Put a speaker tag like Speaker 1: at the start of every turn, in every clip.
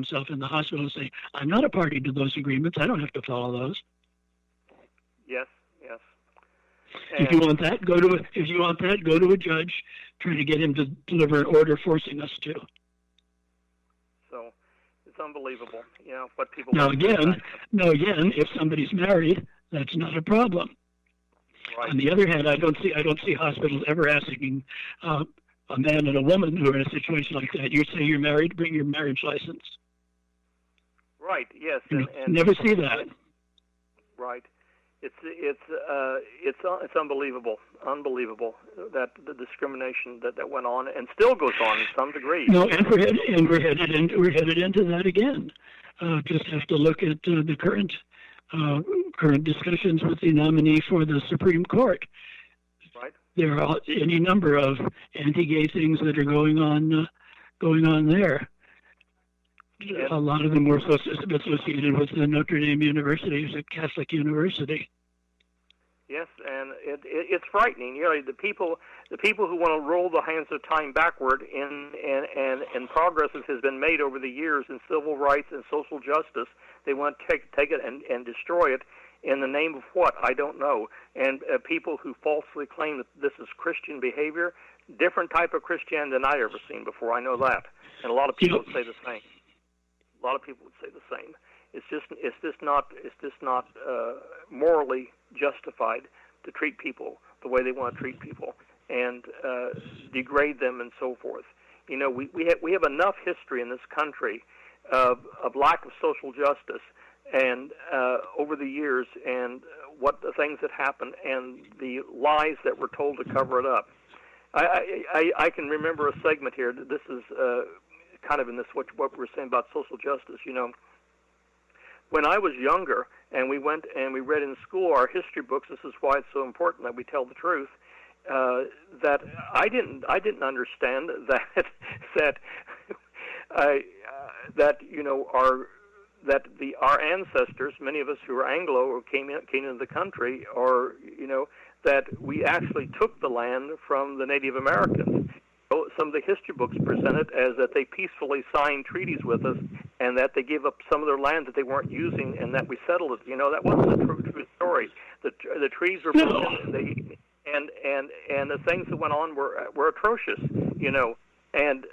Speaker 1: himself in the hospital and say, I'm not a party to those agreements. I don't have to follow those.
Speaker 2: Yes, yes.
Speaker 1: If you want that, go to a judge, try to get him to deliver an order forcing us to.
Speaker 2: So it's unbelievable, what people.
Speaker 1: Now again, if somebody's married, that's not a problem.
Speaker 2: Right.
Speaker 1: On the other hand, I don't see hospitals ever asking a man and a woman who are in a situation like that. You say you're married, bring your marriage license.
Speaker 2: Right. Yes.
Speaker 1: And never see that.
Speaker 2: Right. It's unbelievable that the discrimination that went on and still goes on in some degree.
Speaker 1: No, and we're headed into that again. Just have to look at the current discussions with the nominee for the Supreme Court.
Speaker 2: Right.
Speaker 1: There are any number of anti-gay things that are going on there. A lot of them were associated with the Notre Dame University, it's a Catholic university.
Speaker 2: Yes, and it's frightening. The people who want to roll the hands of time backward and progress that has been made over the years in civil rights and social justice, they want to take it and destroy it in the name of what? I don't know. And people who falsely claim that this is Christian behavior, different type of Christianity than I've ever seen before. I know that, and a lot of people would say the same. A lot of people would say the same. It's just not morally justified to treat people the way they want to treat people and degrade them and so forth. We have enough history in this country of lack of social justice and over the years, and what the things that happened and the lies that were told to cover it up. I can remember a segment here. This is kind of in this what we're saying about social justice. When I was younger and we went and we read in school our history books, this is why it's so important that we tell the truth. That I didn't understand that our ancestors, many of us who were Anglo or came into the country, or that we actually took the land from the Native Americans. Some of the history books present it as that they peacefully signed treaties with us, and that they gave up some of their land that they weren't using, and that we settled it. That wasn't a true story. The trees were broken, and the things that went on were atrocious. And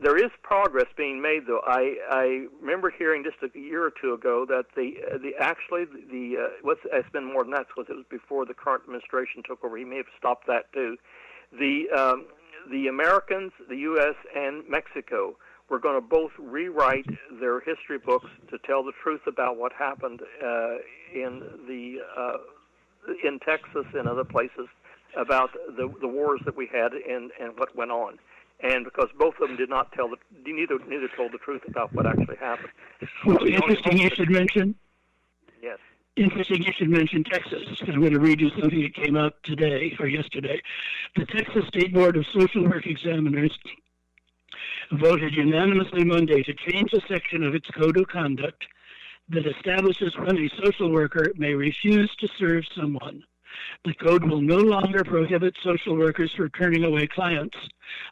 Speaker 2: there is progress being made, though. I remember hearing just a year or two ago that it's been more than that because it was before the current administration took over. He may have stopped that too. The Americans, the U.S. and Mexico, were going to both rewrite their history books to tell the truth about what happened in Texas and other places, about the wars that we had and what went on. And because both of them neither told the truth about what actually happened.
Speaker 1: Well, interesting you should mention.
Speaker 2: Yes.
Speaker 1: Interesting you should mention Texas. I'm going to read you something that came out today or yesterday. The Texas State Board of Social Work Examiners voted unanimously Monday to change a section of its code of conduct that establishes when a social worker may refuse to serve someone. The code will no longer prohibit social workers from turning away clients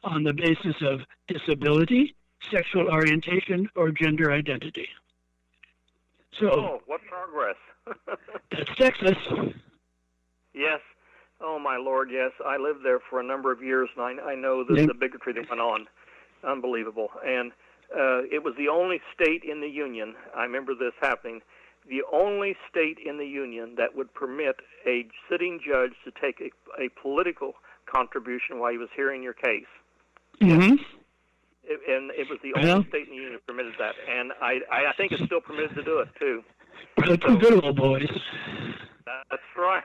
Speaker 1: on the basis of disability, sexual orientation, or gender identity. So,
Speaker 2: what progress.
Speaker 1: That's Texas.
Speaker 2: Yes. Oh, my Lord, yes. I lived there for a number of years, and I know the bigotry that went on. Unbelievable. And it was the only state in the Union, I remember this happening, the only state in the Union that would permit a sitting judge to take a political contribution while he was hearing your case.
Speaker 1: Mm-hmm.
Speaker 2: And it was the only state in the Union that permitted that. And I think it's still permitted to do it, too.
Speaker 1: The two good old boys.
Speaker 2: That's right.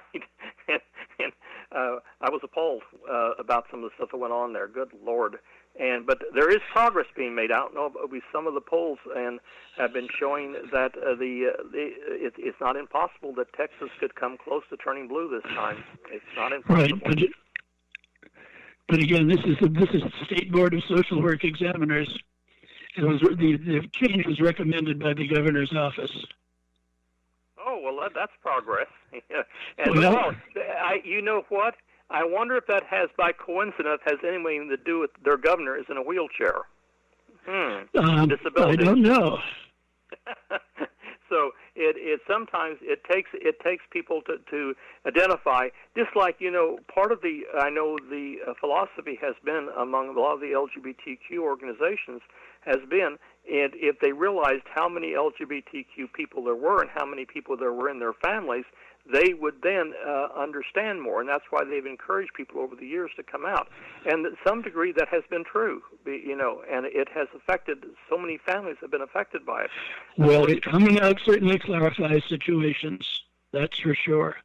Speaker 2: and I was appalled about some of the stuff that went on there. Good Lord. But there is progress being made. I don't know if some of the polls have been showing that it's not impossible that Texas could come close to turning blue this time. It's not impossible.
Speaker 1: Right, but again, this is the State Board of Social Work Examiners. The change was recommended by the governor's office.
Speaker 2: Oh, well, that's progress. And you know what? I wonder if that has, by coincidence, has anything to do with their governor is in a wheelchair. Disability.
Speaker 1: I don't know.
Speaker 2: So it sometimes it takes people to identify, just like, part of the philosophy has been among a lot of the LGBTQ organizations has been, and if they realized how many LGBTQ people there were and how many people there were in their families, they would then understand more, and that's why they've encouraged people over the years to come out. And to some degree, that has been true, and it has affected, so many families have been affected by it.
Speaker 1: Well, coming out certainly clarifies situations, that's for sure.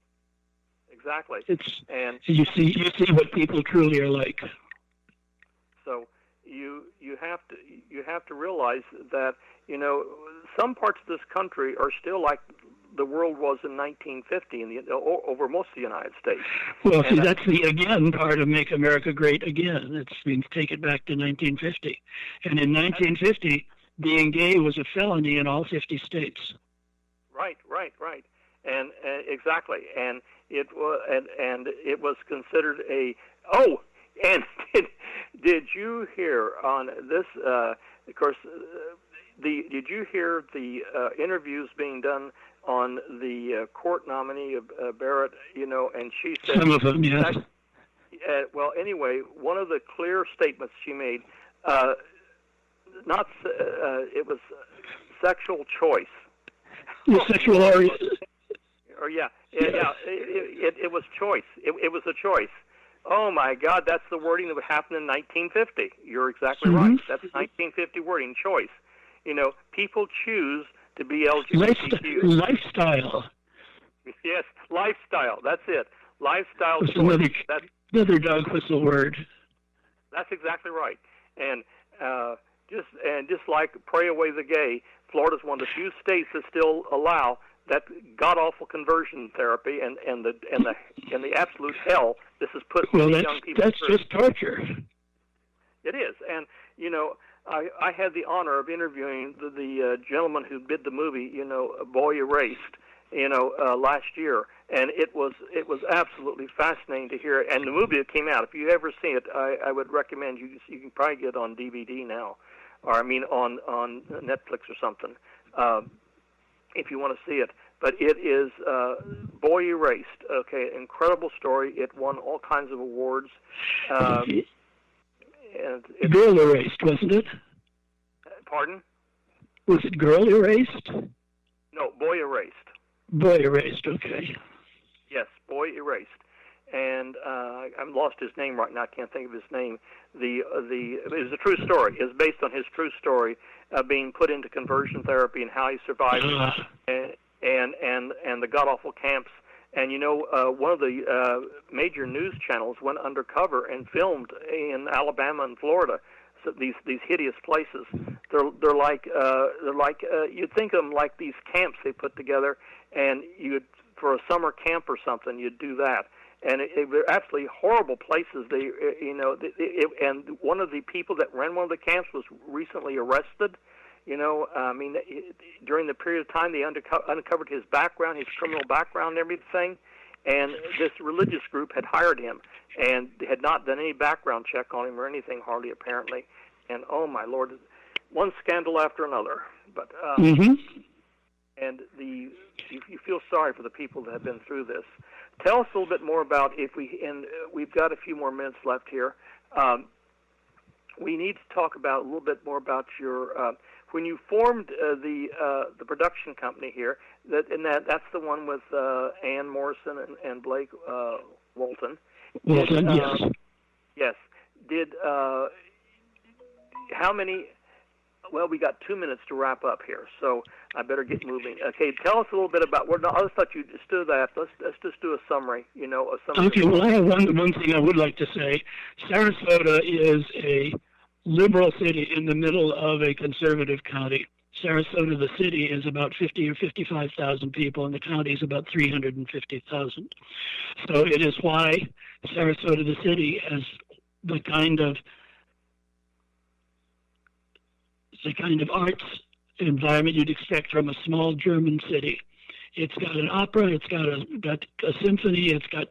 Speaker 2: Exactly.
Speaker 1: And you see what people truly are like.
Speaker 2: So you have to realize that, some parts of this country are still like the world was in 1950 over most of the United States.
Speaker 1: Well, see, that's the, again, part of Make America Great Again. It's been taken back to 1950. And in 1950, being gay was a felony in all 50 states. Right.
Speaker 2: And exactly. And it was considered and did you hear on this, of course, did you hear the interviews being done on the court nominee of Barrett, and she said...
Speaker 1: Some of them, yes.
Speaker 2: Well, anyway, one of the clear statements she made, it was sexual choice.
Speaker 1: Sexual orientation.
Speaker 2: It was choice. It was a choice. Oh, my God, that's the wording that happened in 1950. You're exactly right. That's 1950 wording, choice. People choose to be LGBTQ.
Speaker 1: Lifestyle.
Speaker 2: Yes, lifestyle. That's it. Lifestyle choice.
Speaker 1: Another dog whistle word.
Speaker 2: That's exactly right. And just like pray away the gay, Florida's one of the few states that still allow that god awful conversion therapy and the absolute hell this has put young people
Speaker 1: that's
Speaker 2: through.
Speaker 1: Just torture.
Speaker 2: It is, and I had the honor of interviewing the gentleman who did the movie, Boy Erased, last year, and it was absolutely fascinating to hear it. And the movie that came out, if you ever see it, I would recommend you can probably get it on DVD now, or on Netflix or something, if you want to see it. But it is Boy Erased. Okay, incredible story. It won all kinds of awards.
Speaker 1: Girl Erased, wasn't it?
Speaker 2: Pardon?
Speaker 1: Was it Girl Erased?
Speaker 2: No, Boy Erased.
Speaker 1: Boy Erased, okay.
Speaker 2: Yes, Boy Erased. And I've lost his name right now. I can't think of his name. It was a true story. It's based on his true story being put into conversion therapy and how he survived and the god-awful camps. And, one of the major news channels went undercover and filmed in Alabama and Florida. So these hideous places. They're like you'd think of them like these camps they put together, and for a summer camp or something, you'd do that. And it were absolutely horrible places. And one of the people that ran one of the camps was recently arrested. During the period of time they uncovered his background, his criminal background and everything, and this religious group had hired him and had not done any background check on him or anything hardly, apparently. And, oh, my Lord, one scandal after another. But and you feel sorry for the people that have been through this. Tell us a little bit more about, we've got a few more minutes left here. We need to talk about a little bit more about your... when you formed the production company here, that's the one with Ann Morrison and Blake Walton.
Speaker 1: Yes.
Speaker 2: Yes. How many? Well, we got 2 minutes to wrap up here, so I better get moving. Okay, tell us a little bit about. I just thought you just do that. Let's just do a summary.
Speaker 1: Okay. Well, I have one thing I would like to say. Sarasota is a liberal city in the middle of a conservative county. Sarasota, the city, is about 50 or 55,000 people, and the county is about 350,000. So it is why Sarasota, the city, has the kind of arts environment you'd expect from a small German city. It's got an opera, it's got a symphony, it's got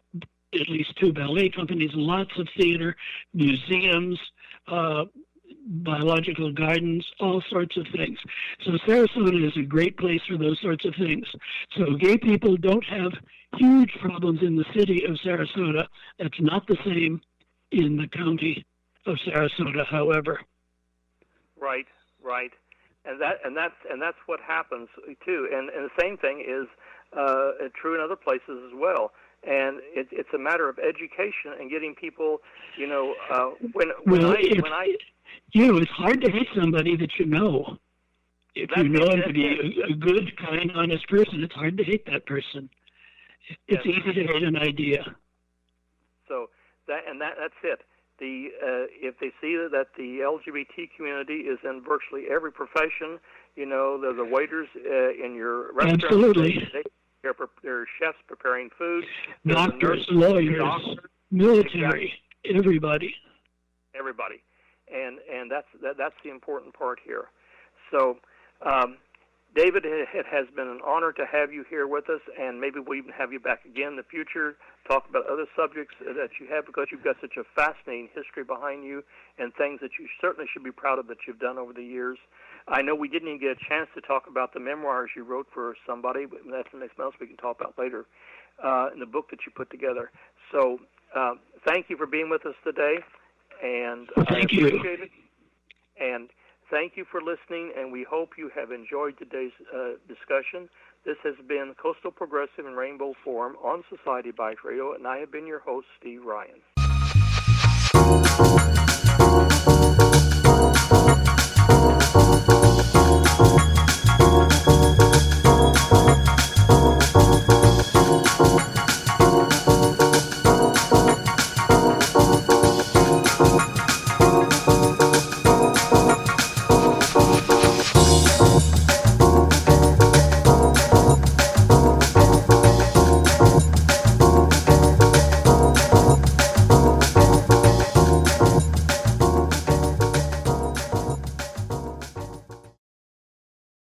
Speaker 1: at least 2 ballet companies, lots of theater, museums, biological gardens, all sorts of things. So Sarasota is a great place for those sorts of things. So gay people don't have huge problems in the city of Sarasota. That's not the same in the county of Sarasota, however.
Speaker 2: Right, and that's what happens too. And the same thing is true in other places as well. And it's a matter of education and getting people,
Speaker 1: it's hard to hate somebody that you know. If you know him to be a good, kind, honest person, it's hard to hate that person. It's easy to hate an idea.
Speaker 2: So that's it. If they see that the LGBT community is in virtually every profession, the waiters in your restaurant.
Speaker 1: Absolutely.
Speaker 2: They're chefs preparing food.
Speaker 1: Doctors, lawyers, military, everybody.
Speaker 2: Everybody, and that's the important part here. So, David, it has been an honor to have you here with us, and maybe we'll even have you back again in the future, talk about other subjects that you have, because you've got such a fascinating history behind you and things that you certainly should be proud of that you've done over the years. I know we didn't even get a chance to talk about the memoirs you wrote for somebody, but that's something else we can talk about later in the book that you put together. So thank you for being with us today, and
Speaker 1: thank
Speaker 2: I appreciate it. And thank you for listening, and we hope you have enjoyed today's discussion. This has been Coastal Progressive and Rainbow Forum on Society Bike Radio, and I have been your host, Steve Ryan.